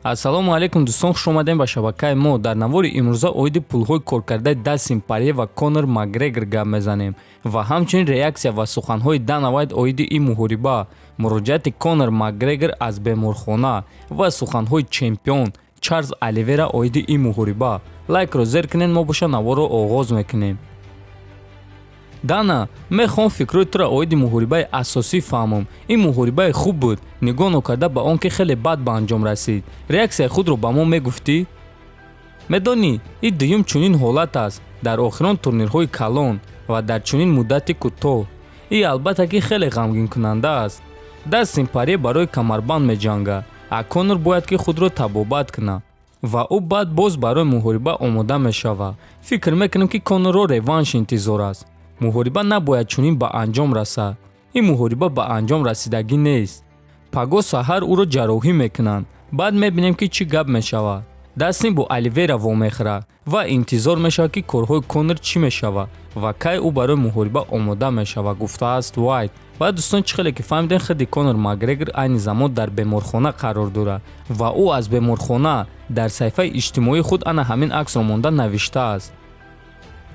ассалому алайкум дӯстон, хуш омадем ба шабакаи мо. Дар навори имрӯза оиди пулҳои коркардаи Дастин Порье ва Конор Макгрегор гап мезанем ва ҳамчунин реаксия ва суханҳои Дана Уайт оиди ин муҳориба, муроҷиати Конор Макгрегор аз Беморхона ва суханҳои чемпион Чарльз Оливейра оиди ин муҳориба. Лайкро зер кунед, мо боша наворро оғоз мекунем. Дана, мехоҳам фикрҳои туро оиди муҳорибаи асосӣ фаҳмам. Ин муҳорибаи хуб буд, нигоҳ нокарда ба он ки хеле бад ба анҷом расид. Реаксияи худро ба мо мегуфтӣ? Медонӣ, ин дуюм чунин ҳолат аст дар охирон турнирҳои калон ва дар чунин муддати кӯтоҳ. Ин албатта ки хеле ғамгинкунанда аст. Дастин Порье барои камарбанд меҷангад, а Конор бояд ки худро табобат кунад ва ӯ баъд боз барои муҳориба омода мешавад. Фикр мекунам ки Конорро реванш интизор аст. муҳориба набояд чунин ба анҷом расад. ин муҳориба ба анҷом расидагӣ нест. паго саҳар ӯро ҷарроҳӣ мекунанд, баъд мебинем ки чӣ гап мешавад. Дастин бо Оливейра вомехӯрад ва интизор мешавад ки корҳои Конор чӣ мешавад ва кай ӯ барои муҳориба омода мешавад, гуфтааст Уайт. ва дӯстон, чӣ хеле ки фаҳмидем, хеди Конор Макгрегор айни замон дар Беморхона қарор дорад ва ӯ аз Беморхона дар саҳифаи иҷтимоии худ ана ҳамин аксро монда навиштааст.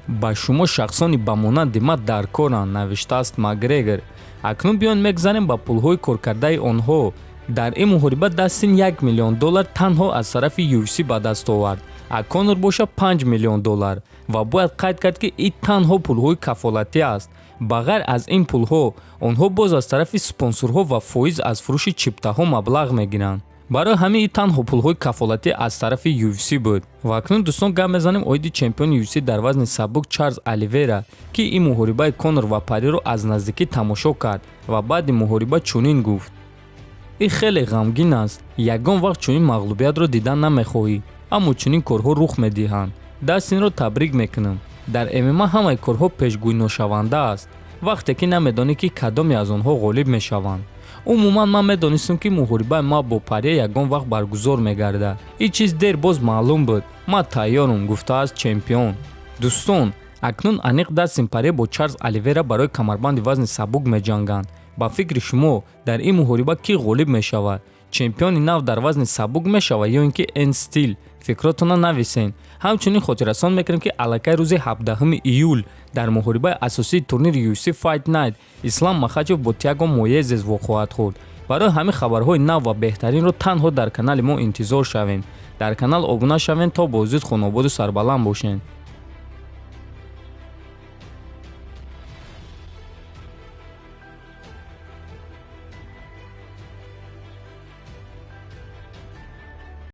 ба шумо шахсони ба монанди ман дар коранд, навиштааст Макгрегор. акнун биён мегзарем ба пулҳои коркардаи онҳо. дар ин муҳориба Дастин $1 миллион танҳо аз тарафи UFC ба даст овард, а Конор боша $5 миллион ва бояд қайд кард ки ин танҳо пулҳои кафолатӣ аст. ба ғайр аз ин пулҳо, онҳо боз аз тарафи спонсорҳо ва фоиз аз фурӯши чиптаҳо маблағ мегиранд. барои ҳамин ин танҳо пулҳои кафолатӣ аз тарафи UFC буд. ва акнун дӯстон, гап мезанем оиди чемпиони UFC дар вазни сабук Чарльз Оливейра, ки ин муҳорибаи Конор ва Порьеро аз наздикӣ тамошо кард ва баъди муҳориба чунин гуфт: ин хеле ғамгин аст. ягон вақт чунин мағлубиятро дидан намехоҳӣ, аммо чунин корҳо рух медиҳанд. Дастинро табрик мекунам. дар ММА ҳамаи корҳо пешгӯиношаванда аст, вақте ки намедонӣ ки кадоме аз онҳо ғолиб мешаванд. умуман ман медонистам ки муҳорибаи ма бо Порье ягон вақт баргузор мегардад. ин чиз дер боз маълум буд. ман тайёрам, гуфтааст чемпион. дӯстон, акнун аниқ Дастин Порье бо Чарльз Оливейра барои камарбанди вазни сабук меҷанганд. ба фикри шумо, дар ин муҳориба кӣ ғолиб мешавад? чемпиони нав дар вазни сабук мешавад ё ин ки Н стил? фикротона нависен. ҳамчунин хотиррасон мекунем ки аллакай рӯзи 17 июл дар муҳорибаи асосии турнири UFC Fight Night Ислам Махачев бо Тиаго Моезес воқ хоҳад хӯрд. барои ҳамин хабарҳои нав ва беҳтаринро танҳо дар канали мо интизор шавен. дар канал обуна шавен то бо зуд хунободу сарбаланд бошен.